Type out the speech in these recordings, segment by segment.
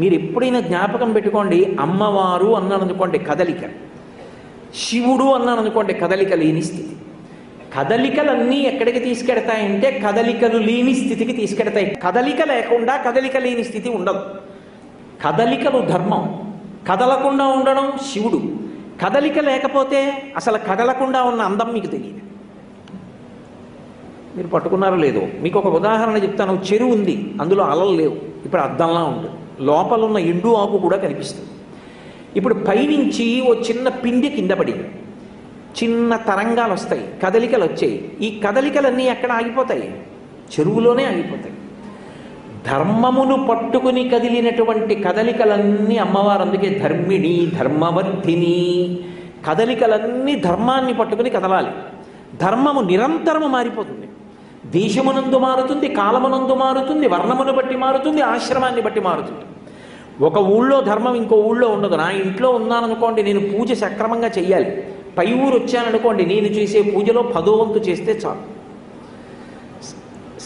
మీరు ఎప్పుడైనా జ్ఞాపకం పెట్టుకోండి, అమ్మవారు అన్నాను అనుకోండి కదలిక, శివుడు అన్నాను అనుకోండి కదలిక లేని స్థితి. కదలికలన్నీ ఎక్కడికి తీసుకెడతాయంటే కదలికలు లేని స్థితికి తీసుకెడతాయి. కదలిక లేకుండా కదలిక లేని స్థితి ఉండదు. కదలికలు ధర్మం, కదలకుండా ఉండడం శివుడు. కదలిక లేకపోతే అసలు కదలకుండా ఉన్న అందం మీకు తెలియదు. మీరు పట్టుకున్నారో లేదో, మీకు ఒక ఉదాహరణ చెప్తాను. చెరువు ఉంది, అందులో అలలు లేవు, ఇప్పుడు అద్దంలా ఉంటుంది, లోపల ఉన్న ఎండు ఆకు కూడా కనిపిస్తుంది. ఇప్పుడు పైనుంచి ఓ చిన్న పిండి కింద పడింది, చిన్న తరంగాలు వస్తాయి, కదలికలు వచ్చాయి. ఈ కదలికలన్నీ ఎక్కడ ఆగిపోతాయి? చెరువులోనే ఆగిపోతాయి. ధర్మమును పట్టుకుని కదిలినటువంటి కదలికలన్నీ అమ్మవారు, అందుకే ధర్మిణి ధర్మవర్ధిని. కదలికలన్నీ ధర్మాన్ని పట్టుకుని కదలాలి. ధర్మము నిరంతరము మారిపోతుంది. దేశమునందు మారుతుంది, కాలమునందు మారుతుంది, వర్ణమును బట్టి మారుతుంది, ఆశ్రమాన్ని బట్టి మారుతుంది. ఒక ఊళ్ళో ధర్మం ఇంకో ఊళ్ళో ఉండదు. నా ఇంట్లో ఉన్నాననుకోండి, నేను పూజ సక్రమంగా చెయ్యాలి. పై ఊరు వచ్చాననుకోండి, నేను చేసే పూజలో 10వ వంతు చేస్తే చాలు.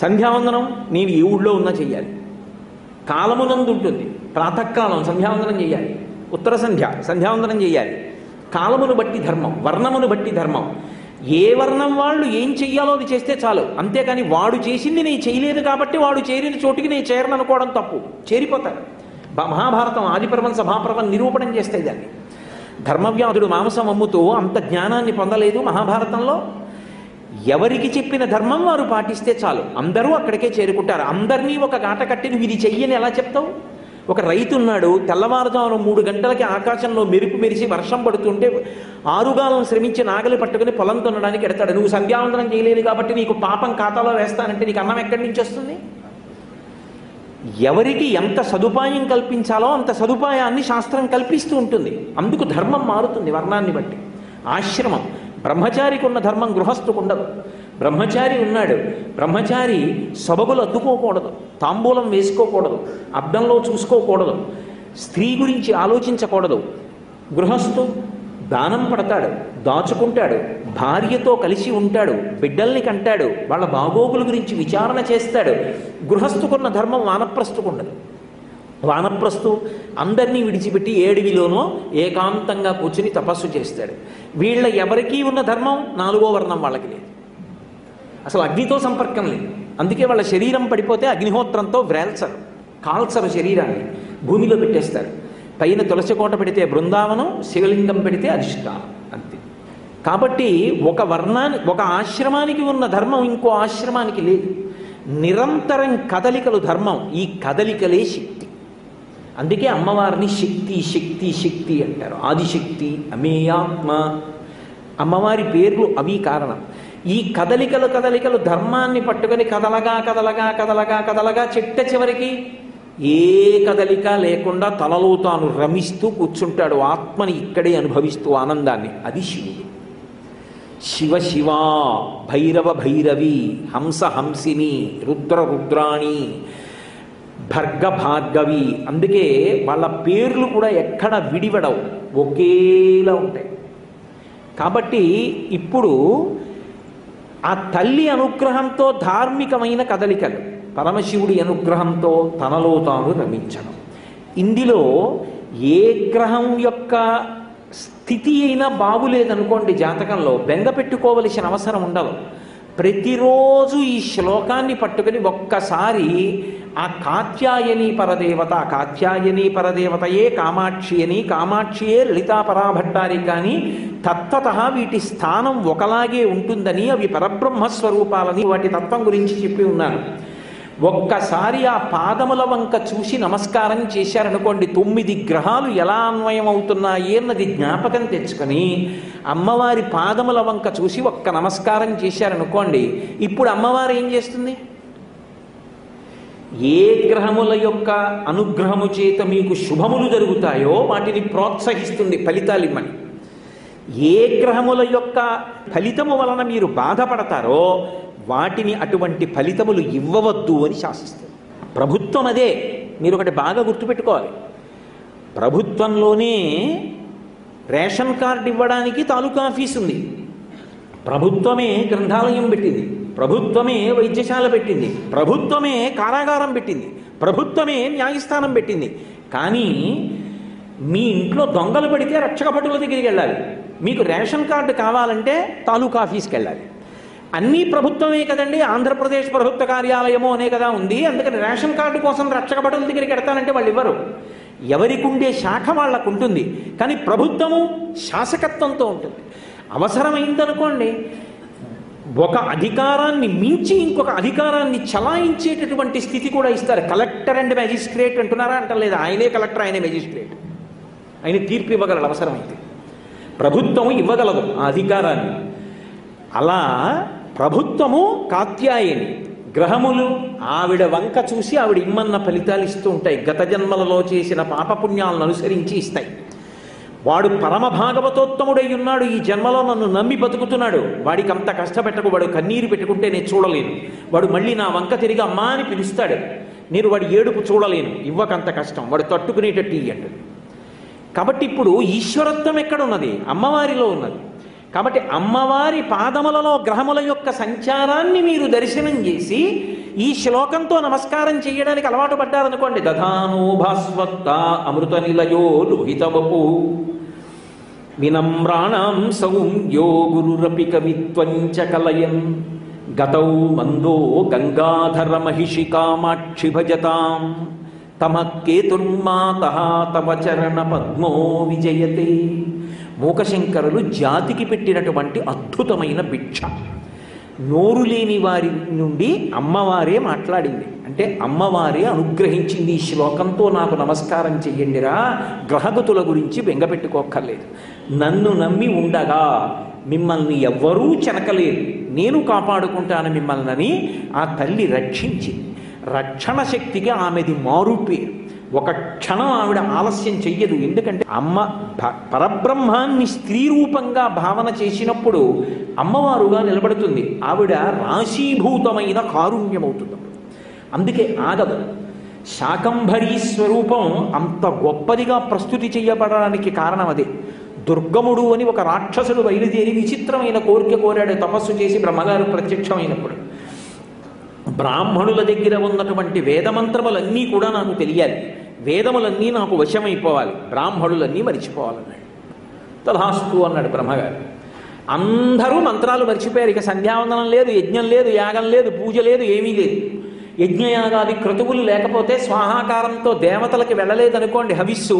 సంధ్యావందనం నేను ఈ ఊళ్ళో ఉన్నా చెయ్యాలి. కాలమునందు ఉంటుంది, ప్రాతకాలం సంధ్యావందనం చేయాలి, ఉత్తర సంధ్యావందనం చేయాలి. కాలమును బట్టి ధర్మం, వర్ణమును బట్టి ధర్మం. ఏ వర్ణం వాళ్ళు ఏం చెయ్యాలో అది చేస్తే చాలు. అంతేకాని వాడు చేసింది నేను చేయలేదు కాబట్టి వాడు చేరిన చోటికి నేను చేరను అనుకోవడం తప్పు. చేరిపోతారు. మహాభారతం ఆదిపర్వం సభాపర్వం నిరూపణం చేస్తాయి దాన్ని. ధర్మవ్యాధుడు మాంసం అమ్ముతూ అంత జ్ఞానాన్ని పొందలేదు మహాభారతంలో. ఎవరికి చెప్పిన ధర్మం వారు పాటిస్తే చాలు, అందరూ అక్కడికే చేరుకుంటారు. అందరినీ ఒక గాట కట్టి నువ్వు ఇది చెయ్యని ఎలా చెప్తావు? ఒక రైతు ఉన్నాడు, తెల్లవారుజామున 3 గంటలకి ఆకాశంలో మెరుపు మెరిసి వర్షం పడుతుంటే 6 గాలం శ్రమించి నాగలి పట్టుకుని పొలం దున్నడానికి ఎడతాడు. నువ్వు సంధ్యావందనం చేయలేదు కాబట్టి నీకు పాపం ఖాతాలో వేస్తానంటే నీకు అన్నం ఎక్కడి నుంచి వస్తుంది? ఎవరికి ఎంత సదుపాయం కల్పించాలో అంత సదుపాయాన్ని శాస్త్రం కల్పిస్తూ ఉంటుంది. అందుకు ధర్మం మారుతుంది వర్ణాన్ని బట్టి. ఆశ్రమం, బ్రహ్మచారికి ఉన్న ధర్మం గృహస్థుకు ఉండదు. బ్రహ్మచారి ఉన్నాడు, బ్రహ్మచారి సొబగులు అద్దుకోకూడదు, తాంబూలం వేసుకోకూడదు, అద్దంలో చూసుకోకూడదు, స్త్రీ గురించి ఆలోచించకూడదు. గృహస్థు దానం పడతాడు, దాచుకుంటాడు, భార్యతో కలిసి ఉంటాడు, బిడ్డల్ని కంటాడు, వాళ్ళ బాగోగుల గురించి విచారణ చేస్తాడు. గృహస్థుకున్న ధర్మం వానప్రస్థుకుండదు. వానప్రస్థు అందరినీ విడిచిపెట్టి ఏడివిలోనో ఏకాంతంగా కూర్చుని తపస్సు చేస్తాడు. వీళ్ళ ఎవరికీ ఉన్న ధర్మం 4వ వర్ణం వాళ్ళకి లేదు. అసలు అగ్నితో సంపర్కం లేదు. అందుకే వాళ్ళ శరీరం పడిపోతే అగ్నిహోత్రంతో వ్రేల్చరు, కాల్చరు, శరీరాన్ని భూమిలో పెట్టేస్తారు. పైన తులసి కోట పెడితే బృందావనం, శివలింగం పెడితే అధిష్టానం, అంతే. కాబట్టి ఒక వర్ణానికి, ఒక ఆశ్రమానికి ఉన్న ధర్మం ఇంకో ఆశ్రమానికి లేదు. నిరంతరం కదలికలు ధర్మం, ఈ కదలికలే శక్తి. అందుకే అమ్మవారిని శక్తి శక్తి శక్తి అంటారు. ఆదిశక్తి, అమేయాత్మ, అమ్మవారి పేర్లు అవి కారణం. ఈ కదలికలు ధర్మాన్ని పట్టుకొని కదలగా కదలగా కదలగా కదలగా చిట్ట చివరికి ఏ కదలిక లేకుండా తనలో తాను రమిస్తూ కూర్చుంటాడు, ఆత్మని ఇక్కడే అనుభవిస్తూ ఆనందాన్ని. అది శివుడు. శివ శివ, భైరవ భైరవి, హంస హంసిని, రుద్ర రుద్రాణి, భర్గ భార్గవి. అందుకే వాళ్ళ పేర్లు కూడా ఎక్కడ విడివడవు, ఒకేలా ఉంటాయి. కాబట్టి ఇప్పుడు ఆ తల్లి అనుగ్రహంతో ధార్మికమైన కదలికలు, పరమశివుడి అనుగ్రహంతో తనలో తాను రమించడం. ఇందులో ఏ గ్రహం యొక్క స్థితి అయినా బాగులేదనుకోండి జాతకంలో, బెంగ పెట్టుకోవలసిన అవసరం ఉండదు. ప్రతిరోజు ఈ శ్లోకాన్ని పట్టుకుని ఒక్కసారి ఆ కాత్యాయని పరదేవత, కాత్యాయని పరదేవతయే కామాక్షి అని, కామాక్షియే లలితా పరాభట్టారి కానీ తత్వత వీటి స్థానం ఒకలాగే ఉంటుందని, అవి పరబ్రహ్మస్వరూపాలని వాటి తత్వం గురించి చెప్పి ఉన్నాను. ఒక్కసారి ఆ పాదముల వంక చూసి నమస్కారం చేశారనుకోండి, 9 గ్రహాలు ఎలా అన్వయం అవుతున్నాయి అన్నది జ్ఞాపకం తెచ్చుకొని అమ్మవారి పాదముల వంక చూసి ఒక్క నమస్కారం చేశారనుకోండి, ఇప్పుడు అమ్మవారు ఏం చేస్తుంది? ఏ గ్రహముల యొక్క అనుగ్రహము చేత మీకు శుభములు జరుగుతాయో వాటిని ప్రోత్సహిస్తుంది, ఫలితాలు ఇమ్మని. ఏ గ్రహముల యొక్క ఫలితము వలన మీరు బాధపడతారో వాటిని అటువంటి ఫలితములు ఇవ్వవద్దు అని శాసిస్తుంది. ప్రభుత్వం అదే. మీరు ఒకటి బాగా గుర్తుపెట్టుకోవాలి, ప్రభుత్వంలోనే రేషన్ కార్డు ఇవ్వడానికి తాలూకా ఆఫీస్ ఉంది, ప్రభుత్వమే గ్రంథాలయం పెట్టింది, ప్రభుత్వమే వైద్యశాల పెట్టింది, ప్రభుత్వమే కారాగారం పెట్టింది, ప్రభుత్వమే న్యాయస్థానం పెట్టింది. కానీ మీ ఇంట్లో దొంగలు పడితే రక్షక భటుల దగ్గరికి వెళ్ళాలి. మీకు రేషన్ కార్డు కావాలంటే తాలూకా ఆఫీస్కి వెళ్ళాలి. అన్నీ ప్రభుత్వమే కదండి, ఆంధ్రప్రదేశ్ ప్రభుత్వ కార్యాలయము అనే కదా ఉంది. అందుకని రేషన్ కార్డు కోసం రక్షక భటుల దగ్గరికి వెడతానంటే వాళ్ళు ఇవ్వరు. ఎవరికి ఉండే శాఖ వాళ్ళకు ఉంటుంది. కానీ ప్రభుత్వము శాసకత్వంతో ఉంటుంది. అవసరమైందనుకోండి, ఒక అధికారాన్ని మించి ఇంకొక అధికారాన్ని చలాయించేటటువంటి స్థితి కూడా ఇస్తారు. కలెక్టర్ అండ్ మెజిస్ట్రేట్ అంటున్నారా అంటలేదు. ఆయనే కలెక్టర్, ఆయనే మెజిస్ట్రేట్. ఆయన తీర్పు ఇవ్వగలడు అవసరమైతే. ప్రభుత్వం ఇవ్వగలదు ఆ అధికారాన్ని. అలా ప్రభుత్వము కాత్యాయని, గ్రహములు ఆవిడ వంక చూసి ఆవిడ ఇమ్మన్న ఫలితాలు ఇస్తూ ఉంటాయి. గత జన్మలలో చేసిన పాపపుణ్యాలను అనుసరించి ఇస్తాయి. వాడు పరమ భాగవతోత్తముడై ఉన్నాడు, ఈ జన్మలో నన్ను నమ్మి బతుకుతున్నాడు, వాడికి అంత కష్టపెట్టకు, వాడు కన్నీరు పెట్టుకుంటే నేను చూడలేను, వాడు మళ్ళీ నా వంక తిరిగి అమ్మా అని పిలుస్తాడు, నేను వాడి ఏడుపు చూడలేను, ఇవ్వకంత కష్టం, వాడు తట్టుకునేటట్టు అంటుంది. కాబట్టి ఇప్పుడు ఈశ్వరత్వం ఎక్కడున్నది? అమ్మవారిలో ఉన్నది. కాబట్టి అమ్మవారి పాదములలో గ్రహముల యొక్క సంచారాన్ని మీరు దర్శనం చేసి ఈ శ్లోకంతో నమస్కారం చేయడానికి అలవాటు పడ్డారనుకోండి. దధానో భాస్వత్త అమృత నిలయో లోహితవపు వినమ్రాణం సౌమ్యో గురురపి కవిత్వంచ కలయన్ గతౌ మందో గంగాధర మహిషి కామాక్షి భజతాం తమ కేతుర్మాత తవ చరణ పద్మో విజయతే. మూకశంకరులు జాతికి పెట్టినటువంటి అద్భుతమైన భిక్ష. నోరు లేని వారి నుండి అమ్మవారే మాట్లాడింది. అంటే అమ్మవారే అనుగ్రహించింది. ఈ శ్లోకంతో నాకు నమస్కారం చెయ్యండిరా, గ్రహగతుల గురించి బెంగపెట్టుకోక్కర్లేదు, నన్ను నమ్మి ఉండగా మిమ్మల్ని ఎవ్వరూ చెనకలేరు, నేను కాపాడుకుంటాను మిమ్మల్ని ఆ తల్లి రక్షించింది. రక్షణ శక్తికి ఆమెది మారుపేరు. ఒక క్షణం ఆవిడ ఆలస్యం చెయ్యదు. ఎందుకంటే అమ్మ పరబ్రహ్మాన్ని స్త్రీ రూపంగా భావన చేసినప్పుడు అమ్మవారుగా నిలబడుతుంది. ఆవిడ రాశీభూతమైన కారుణ్యమవుతుంది. అందుకే ఆగదు. శాకంభరీ స్వరూపం అంత గొప్పదిగా ప్రస్తుతి చేయబడడానికి కారణం అదే. దుర్గముడు అని ఒక రాక్షసుడు బయలుదేరి విచిత్రమైన కోరిక కోరాడు తపస్సు చేసి బ్రహ్మగారు ప్రత్యక్షమైనప్పుడు. బ్రాహ్మణుల దగ్గర ఉన్నటువంటి వేదమంత్రములన్నీ కూడా నాకు తెలియాలి, వేదములన్నీ నాకు వశమైపోవాలి, బ్రాహ్మణులన్నీ మరిచిపోవాలన్నాడు. తథాస్తు అన్నాడు బ్రహ్మగారు. అందరూ మంత్రాలు మర్చిపోయారు. ఇక సంధ్యావందనం లేదు, యజ్ఞం లేదు, యాగం లేదు, పూజ లేదు, ఏమీ లేదు. యజ్ఞయాగాది క్రతువులు లేకపోతే స్వాహాకారంతో దేవతలకి వెళ్ళలేదనుకోండి హవిస్సు,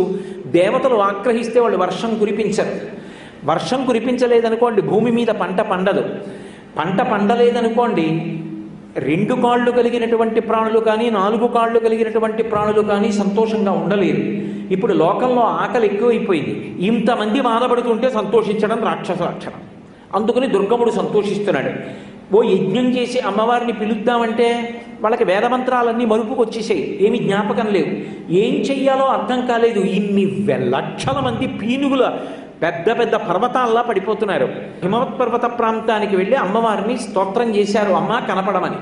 దేవతలు ఆగ్రహిస్తే వాళ్ళు వర్షం కురిపించరు. వర్షం కురిపించలేదనుకోండి భూమి మీద పంట పండదు. పంట పండలేదనుకోండి 2 కాళ్ళు కలిగినటువంటి ప్రాణులు కానీ 4 కాళ్ళు కలిగినటువంటి ప్రాణులు కానీ సంతోషంగా ఉండలేరు. ఇప్పుడు లోకంలో ఆకలి ఎక్కువైపోయింది. ఇంతమంది బాధపడుతుంటే సంతోషించడం రాక్షస లక్షణం. అందుకని దుర్గముడు సంతోషిస్తున్నాడు. ఓ యజ్ఞం చేసి అమ్మవారిని పిలుద్దామంటే వాళ్ళకి వేదమంత్రాలన్నీ మరుపుకు వచ్చేసాయి, ఏమి జ్ఞాపకం లేవు, ఏం చెయ్యాలో అర్థం కాలేదు. ఇన్ని లక్షల మంది పీనుగుల పెద్ద పెద్ద పర్వతాల్లా పడిపోతున్నారు. హిమవత్ పర్వత ప్రాంతానికి వెళ్ళి అమ్మవారిని స్తోత్రం చేశారు, అమ్మ కనపడమని.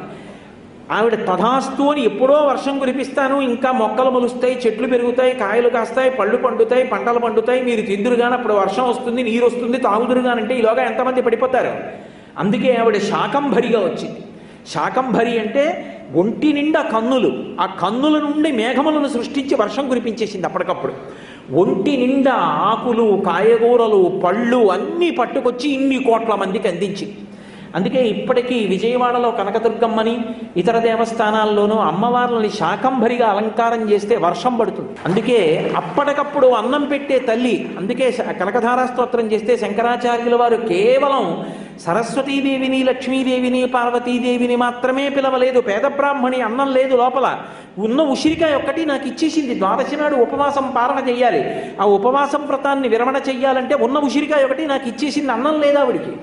ఆవిడ తథాస్తు అని ఎప్పుడో వర్షం కురిపిస్తాను, ఇంకా మొక్కలు మొలుస్తాయి, చెట్లు పెరుగుతాయి, కాయలు కాస్తాయి, పళ్ళు పండుతాయి, పంటలు పండుతాయి, మీరు తిందురుగాని అప్పుడు వర్షం వస్తుంది, నీరు వస్తుంది, తాగుదురుగానంటే ఈలోగా ఎంతమంది పడిపోతారు. అందుకే ఆవిడ శాకంభరిగా వచ్చింది. శాకంభరి అంటే ఒంటి నిండా కన్నులు, ఆ కన్నుల నుండి మేఘములను సృష్టించి వర్షం కురిపించేసింది అప్పటికప్పుడు. ఒంటి నిండా ఆకులు, కాయగూరలు, పళ్ళు అన్నీ పట్టుకొచ్చి ఇన్ని కోట్ల మందికి అందించింది. అందుకే ఇప్పటికీ విజయవాడలో కనకదుర్గమ్మని ఇతర దేవస్థానాల్లోనూ అమ్మవార్లని శాకంభరిగా అలంకారం చేస్తే వర్షం పడుతుంది. అందుకే అప్పటికప్పుడు అన్నం పెట్టే తల్లి. అందుకే కనకధారా స్తోత్రం చేస్తే శంకరాచార్యుల వారు కేవలం సరస్వతీదేవిని, లక్ష్మీదేవిని, పార్వతీదేవిని మాత్రమే పిలవలేదు. పేద బ్రాహ్మణి అన్నం లేదు లోపల, ఉన్న ఉసిరికాయ ఒక్కటి నాకు ఇచ్చేసింది. ద్వాదశి నాడు ఉపవాసం పారణ చెయ్యాలి, ఆ ఉపవాసం వ్రతాన్ని విరమణ చెయ్యాలంటే ఉన్న ఉసిరికాయ ఒకటి నాకు ఇచ్చేసింది, అన్నం లేదా ఆవిడికి.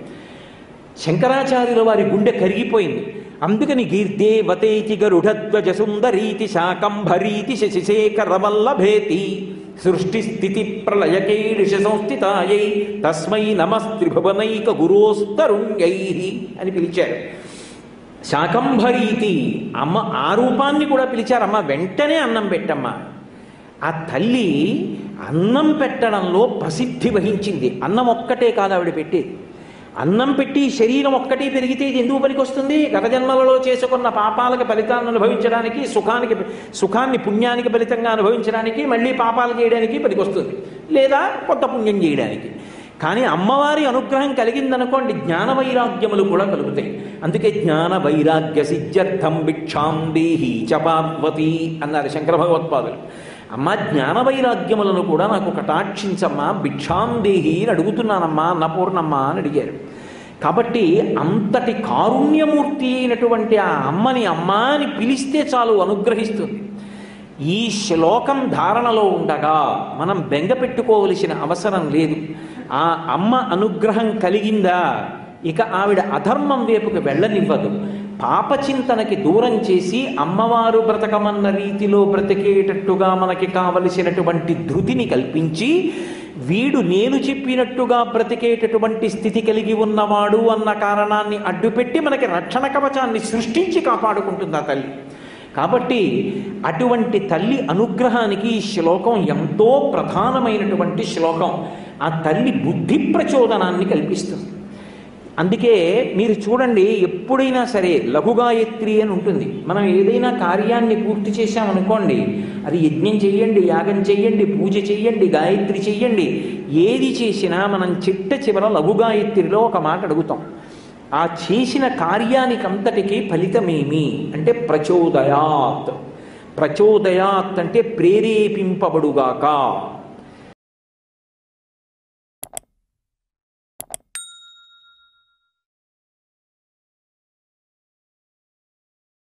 శంకరాచార్యుల వారి గుండె కరిగిపోయింది. అందుకని గీర్దేవతేతి గరుడధ్వజ సుందరీతి శాకంభరీతి శశిశేఖర వల్లభేతి సృష్టి స్థితి ప్రళయకేడిష సంస్థితాయై తస్మై నమస్త్రిభువనైక గురోస్తరుణ్యై అని పిలిచారు. శాకంభరీతి అమ్మ ఆ రూపాన్ని కూడా పిలిచారమ్మ. వెంటనే అన్నం పెట్టమ్మా. ఆ తల్లి అన్నం పెట్టడంలో ప్రసిద్ధి వహించింది. అన్నం ఒక్కటే కాదు ఆవిడ పెట్టేది, అన్నం పెట్టి శరీరం ఒక్కటి పెరిగితే ఇది ఎందుకు పనికొస్తుంది? గత జన్మలలో చేసుకున్న పాపాలకు ఫలితాన్ని అనుభవించడానికి, సుఖాన్ని పుణ్యానికి ఫలితంగా అనుభవించడానికి, మళ్ళీ పాపాలు చేయడానికి పనికొస్తుంది, లేదా కొత్త పుణ్యం చేయడానికి. కానీ అమ్మవారి అనుగ్రహం కలిగిందనుకోండి, జ్ఞాన వైరాగ్యములు కూడా కలుగుతాయి. అందుకే జ్ఞాన వైరాగ్య సిద్ధ్యర్థం భిక్షాం దేహి చ పార్వతి అన్నారు శంకర భగవత్పాదులు. అమ్మ, జ్ఞాన వైరాగ్యములను కూడా నాకు కటాక్షించమ్మా, భిక్షాం దేహి అని అడుగుతున్నానమ్మా అన్నపూర్ణమ్మ అని అడిగారు. కాబట్టి అంతటి కారుణ్యమూర్తి అయినటువంటి ఆ అమ్మని అమ్మా అని పిలిస్తే చాలు అనుగ్రహిస్తుంది. ఈ శ్లోకం ధారణలో ఉండగా మనం బెంగ పెట్టుకోవలసిన అవసరం లేదు. ఆ అమ్మ అనుగ్రహం కలిగిందా, ఇక ఆవిడ అధర్మం వైపుకు వెళ్ళనివ్వదు. పాపచింతనకి దూరం చేసి అమ్మవారు బ్రతకమన్న రీతిలో బ్రతికేటట్టుగా మనకి కావలసినటువంటి ధృతిని కల్పించి, వీడు నేను చెప్పినట్టుగా బ్రతికేటటువంటి స్థితి కలిగి ఉన్నవాడు అన్న కారణాన్ని అడ్డుపెట్టి మనకి రక్షణ కవచాన్ని సృష్టించి కాపాడుకుంటుంది ఆ తల్లి. కాబట్టి అటువంటి తల్లి అనుగ్రహానికి ఈ శ్లోకం ఎంతో ప్రధానమైనటువంటి శ్లోకం. ఆ తల్లి బుద్ధి ప్రచోదనాన్ని కల్పిస్తుంది. అందుకే మీరు చూడండి, ఎప్పుడైనా సరే లఘుగాయత్రి అని ఉంటుంది. మనం ఏదైనా కార్యాన్ని పూర్తి చేశామనుకోండి, అది యజ్ఞం చెయ్యండి, యాగం చెయ్యండి, పూజ చెయ్యండి, గాయత్రి చెయ్యండి, ఏది చేసినా మనం చిట్ట చివర లఘుగాయత్రిలో ఒక మాట అడుగుతాం. ఆ చేసిన కార్యానికంతటికీ ఫలితమేమి అంటే ప్రచోదయాత్. ప్రచోదయాత్ అంటే ప్రేరేపింపబడుగాక.